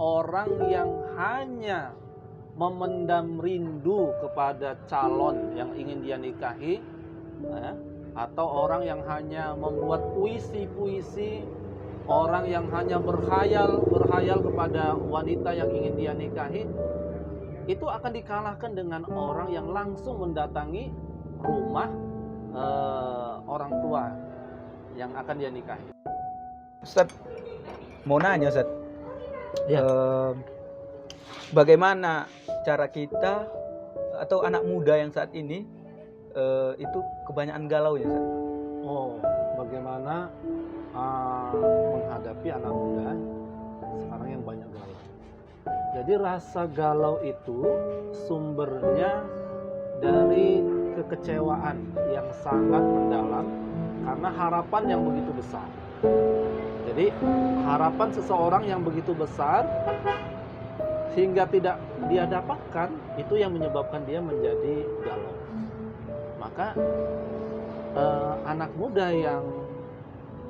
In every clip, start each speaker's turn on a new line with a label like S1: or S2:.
S1: orang yang hanya memendam rindu kepada calon yang ingin dia nikahi, ya, atau orang yang hanya membuat puisi-puisi, orang yang hanya berkhayal kepada wanita yang ingin dia nikahi, itu akan dikalahkan dengan orang yang langsung mendatangi rumah orang tua yang akan dia nikahi.
S2: Ustaz, mau nanya Ustaz,
S1: Ya.
S2: bagaimana cara kita atau anak muda yang saat ini itu kebanyakan galau ya Ustaz?
S1: Oh, bagaimana menghadapi anak muda sekarang yang banyak galau. Jadi rasa galau itu sumbernya dari kekecewaan yang sangat mendalam karena harapan yang begitu besar. Jadi harapan seseorang yang begitu besar hingga tidak dia dapatkan, itu yang menyebabkan dia menjadi galau. Maka anak muda yang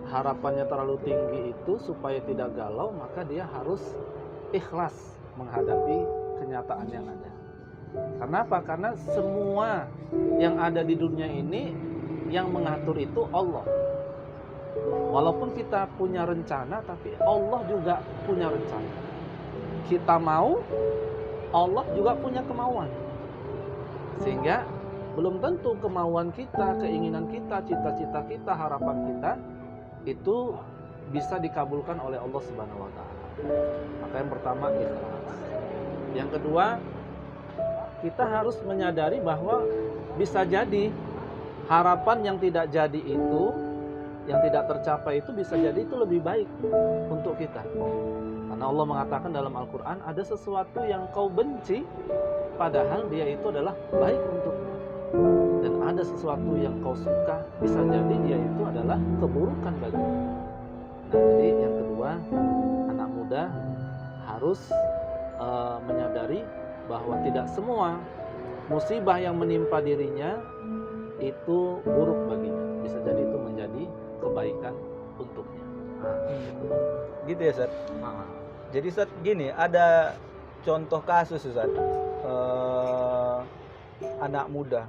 S1: harapannya terlalu tinggi itu supaya tidak galau, maka dia harus ikhlas menghadapi kenyataan yang ada. Kenapa? Karena semua yang ada di dunia ini yang mengatur itu Allah. Walaupun kita punya rencana, tapi Allah juga punya rencana. Kita mau, Allah juga punya kemauan. Sehingga belum tentu kemauan kita, keinginan kita, cita-cita kita, harapan kita itu bisa dikabulkan oleh Allah Subhanahu wa taala. Maka yang pertama ikhlas. Yang kedua, kita harus menyadari bahwa bisa jadi harapan yang tidak jadi itu, yang tidak tercapai itu bisa jadi itu lebih baik untuk kita. Karena Allah mengatakan dalam Al-Quran, ada sesuatu yang kau benci padahal dia itu adalah baik untukmu. Dan ada sesuatu yang kau suka, bisa jadi dia itu adalah keburukan bagimu. Nah, jadi yang kedua, anak muda harus menyadari bahwa tidak semua musibah yang menimpa dirinya itu buruk baginya. Bisa jadi itu menjadi kebaikan untuknya.
S2: Gitu ya Ustaz. Jadi Ustaz gini, ada contoh kasus Ustaz, anak muda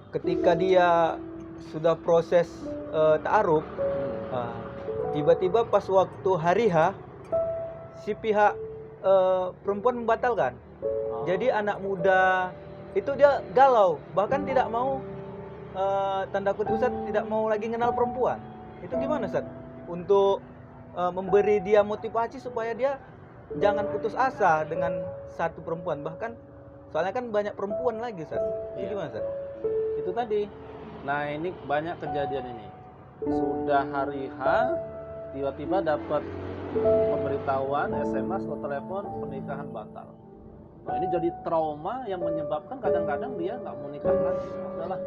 S2: ketika dia sudah proses ta'aruf, tiba-tiba pas waktu hari H si pihak perempuan membatalkan. Jadi anak muda itu dia galau, bahkan tidak mau tanda kutip Ustaz, tidak mau lagi kenal perempuan. Itu gimana Ustaz untuk memberi dia motivasi supaya dia jangan putus asa dengan satu perempuan, bahkan soalnya kan banyak perempuan lagi Ustaz. Itu gimana Ustaz?
S1: Itu tadi. Nah, ini banyak kejadian ini. Sudah hari H, tiba-tiba dapat pemberitahuan SMS atau telepon pernikahan batal. Nah, ini jadi trauma yang menyebabkan kadang-kadang dia nggak mau nikah lagi. Adalah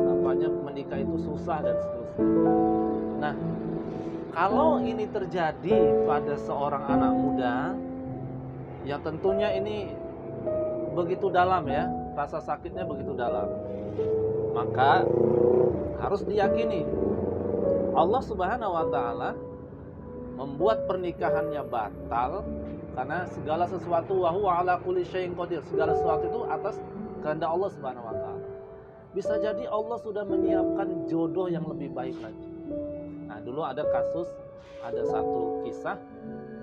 S1: nampaknya menikah itu susah dan seterusnya. Nah, kalau ini terjadi pada seorang anak muda, yang tentunya ini begitu dalam ya, rasa sakitnya begitu dalam, maka harus diyakini Allah Subhanahu wa taala membuat pernikahannya batal karena segala sesuatu wa huwa ala kulli syai'in qadir, segala sesuatu itu atas kehendak Allah Subhanahu wa taala. Bisa jadi Allah sudah menyiapkan jodoh yang lebih baik lagi. Nah, dulu ada kasus, ada satu kisah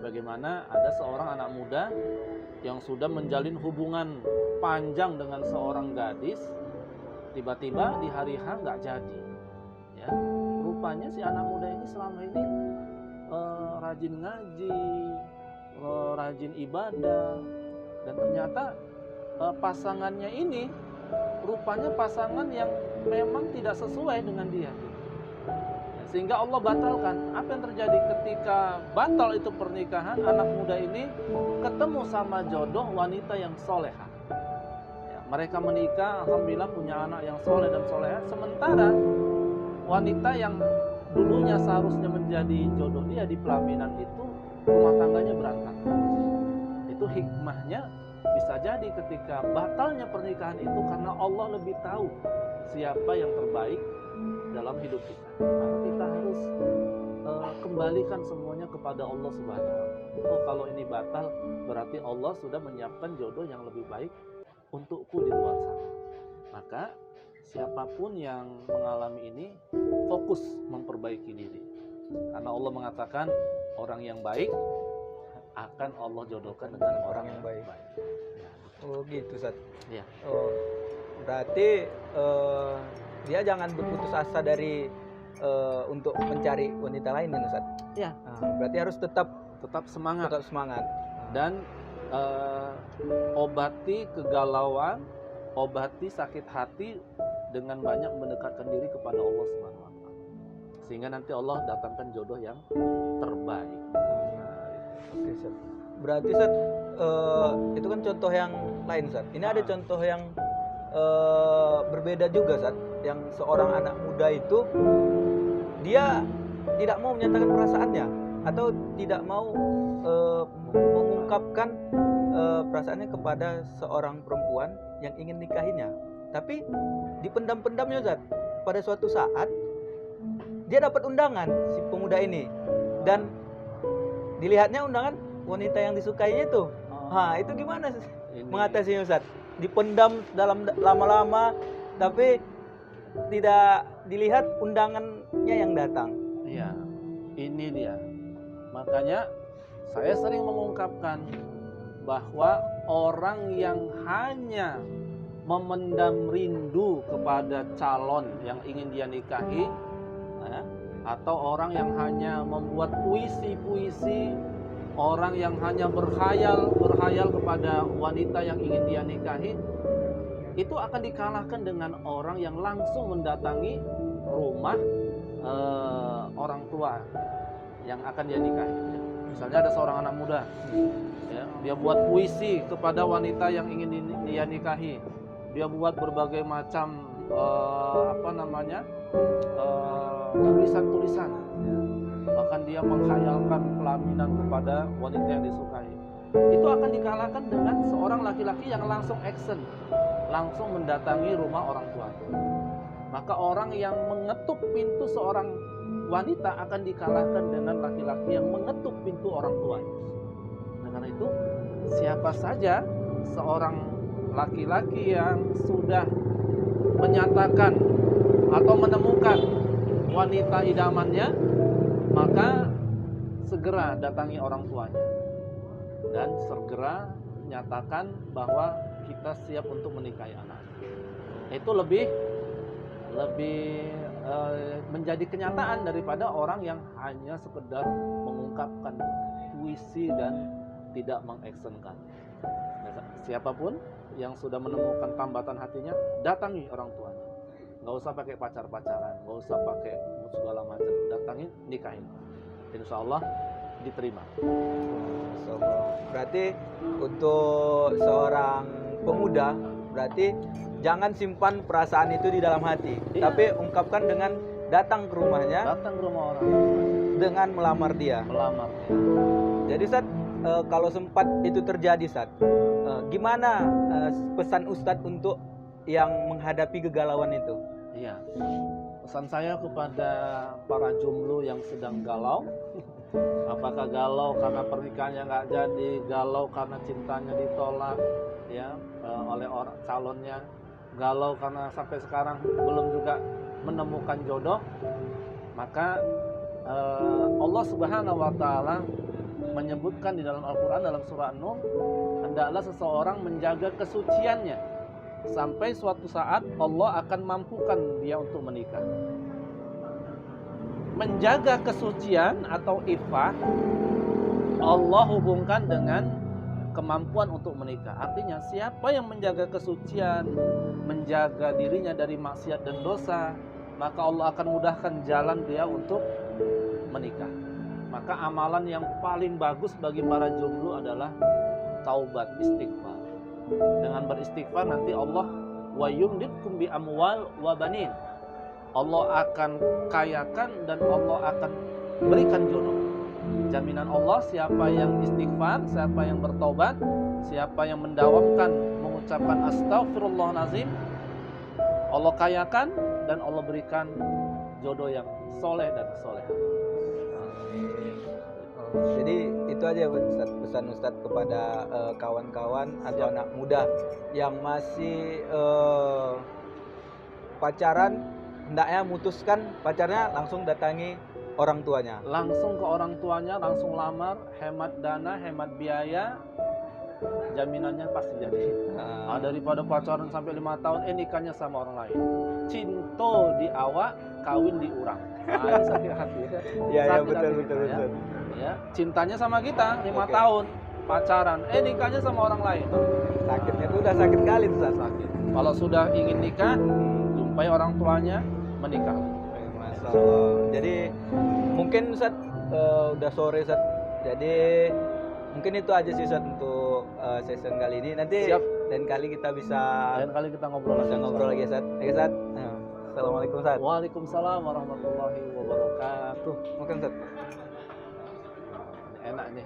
S1: bagaimana ada seorang anak muda yang sudah menjalin hubungan panjang dengan seorang gadis, tiba-tiba di hari H nggak jadi. Ya, rupanya si anak muda ini selama ini rajin ngaji, rajin ibadah, dan ternyata pasangannya ini rupanya pasangan yang memang tidak sesuai dengan dia. Sehingga Allah batalkan. Apa yang terjadi ketika batal itu pernikahan, anak muda ini ketemu sama jodoh wanita yang soleha. Ya, mereka menikah, alhamdulillah punya anak yang soleh dan soleha. Sementara wanita yang dulunya seharusnya menjadi jodoh dia di pelaminan itu, rumah tangganya berantakan. Itu hikmahnya. Bisa jadi ketika batalnya pernikahan itu karena Allah lebih tahu siapa yang terbaik dalam hidup kita. Maka kita harus kembalikan semuanya kepada Allah Subhanahu wa taala. oh kalau ini batal, berarti Allah sudah menyiapkan jodoh yang lebih baik untukku di luar sana. Maka siapapun yang mengalami ini, fokus memperbaiki diri. Karena Allah mengatakan orang yang baik akan Allah jodohkan dengan orang yang baik. Ya.
S2: Oh gitu, Ustaz.
S1: Ya.
S2: Oh, berarti dia jangan berputus asa dari untuk mencari wanita lain, kan, Ustaz?
S1: Ya.
S2: Berarti harus tetap
S1: semangat.
S2: Tetap semangat.
S1: Dan obati kegalauan, obati sakit hati dengan banyak mendekatkan diri kepada Allah Subhanahu wa taala. Sehingga nanti Allah datangkan jodoh yang terbaik.
S2: Oke, Ustaz. Berarti, Ustaz, itu kan contoh yang lain, Ustaz. Ini ada contoh yang berbeda juga, Ustaz. Yang seorang anak muda itu dia tidak mau menyatakan perasaannya atau tidak mau mengungkapkan perasaannya kepada seorang perempuan yang ingin nikahinya. Tapi dipendam-pendamnya, Ustaz. Pada suatu saat dia dapat undangan, si pemuda ini, dan dilihatnya undangan wanita yang disukainya itu. Itu gimana mengatasinya, Ustaz? Dipendam dalam lama-lama, tapi tidak dilihat undangannya yang datang.
S1: Iya, ini dia. Makanya saya sering mengungkapkan bahwa orang yang hanya memendam rindu kepada calon yang ingin dia nikahi, atau orang yang hanya membuat puisi-puisi, orang yang hanya berkhayal kepada wanita yang ingin dia nikahi, itu akan dikalahkan dengan orang yang langsung mendatangi rumah orang tua yang akan dia nikahi. Misalnya ada seorang anak muda, ya, dia buat puisi kepada wanita yang ingin dia nikahi, dia buat berbagai macam tulisan-tulisan, bahkan dia menghayalkan pelaminan kepada wanita yang disukai. Itu akan dikalahkan dengan seorang laki-laki yang langsung action, langsung mendatangi rumah orang tua. Maka orang yang mengetuk pintu seorang wanita akan dikalahkan dengan laki-laki yang mengetuk pintu orang tuanya. Nah, karena itu siapa saja seorang laki-laki yang sudah menyatakan atau menemukan wanita idamannya, maka segera datangi orang tuanya dan segera nyatakan bahwa kita siap untuk menikahi anak. Itu lebih menjadi kenyataan daripada orang yang hanya sekedar mengungkapkan puisi dan tidak mengaksenkan. Siapapun yang sudah menemukan tambatan hatinya, datangi orang tuanya. Nggak usah pakai pacar-pacaran, nggak usah pakai segala macam, datangin, nikahin. Insya Allah diterima.
S2: Berarti untuk seorang pemuda, berarti jangan simpan perasaan itu di dalam hati, tapi ungkapkan dengan datang ke rumahnya,
S1: datang ke rumah orang,
S2: dengan melamar dia. Jadi, Ustaz, kalau sempat itu terjadi, Ustaz, gimana pesan Ustaz untuk yang menghadapi kegalauan itu?
S1: Iya, pesan saya kepada para jomblo yang sedang galau, apakah galau karena pernikahannya nggak jadi, galau karena cintanya ditolak ya oleh orang calonnya, galau karena sampai sekarang belum juga menemukan jodoh, maka Allah Subhanahu wa taala menyebutkan di dalam Al-Qur'an dalam surah An-Nur, hendaklah seseorang menjaga kesuciannya sampai suatu saat Allah akan mampukan dia untuk menikah. Menjaga kesucian atau iffah Allah hubungkan dengan kemampuan untuk menikah. Artinya siapa yang menjaga kesucian, menjaga dirinya dari maksiat dan dosa, maka Allah akan mudahkan jalan dia untuk menikah. Maka amalan yang paling bagus bagi para jomblo adalah taubat, istighfar. Dengan beristighfar nanti Allah wa yumditkum bi amwal wa banin. Allah akan kayakan dan Allah akan berikan jodoh. Jaminan Allah, siapa yang istighfar, siapa yang bertobat, siapa yang mendawamkan mengucapkan astaghfirullahalazim, Allah kayakan dan Allah berikan jodoh yang soleh dan soleha.
S2: Jadi itu aja Ustaz, pesan Ustadz kepada kawan-kawan atau
S1: Siap.
S2: anak muda yang masih pacaran, hendaknya memutuskan pacarnya langsung datangi orang tuanya.
S1: Langsung ke orang tuanya, langsung lamar, hemat dana, hemat biaya, jaminannya pasti jadi. Daripada pacaran sampai 5 tahun, nikahnya sama orang lain. Cinta di awak, kawin di urang. Ini sakit hati.
S2: Ya,
S1: Sakit
S2: betul
S1: hati
S2: betul
S1: kita, ya.
S2: betul.
S1: Ya, cintanya sama kita 5
S2: Oke.
S1: tahun, pacaran, nikahnya sama orang lain.
S2: Sakitnya itu udah sakit kali tuh Ustaz.
S1: Sakit. Kalau sudah ingin nikah, jumpai orang tuanya, menikah.
S2: Masya Allah. Jadi mungkin Ustaz udah sore Ustaz. Jadi mungkin itu aja sih Ustaz untuk session kali ini. Nanti
S1: Siap.
S2: lain kali kita bisa
S1: Lain kali kita ngobrol lagi.
S2: lagi Ustaz. Oke Ustaz. Assalamualaikum Ustaz.
S1: Waalaikumsalam warahmatullahi wabarakatuh.
S2: Mungkin Ustaz.
S1: Enak nih.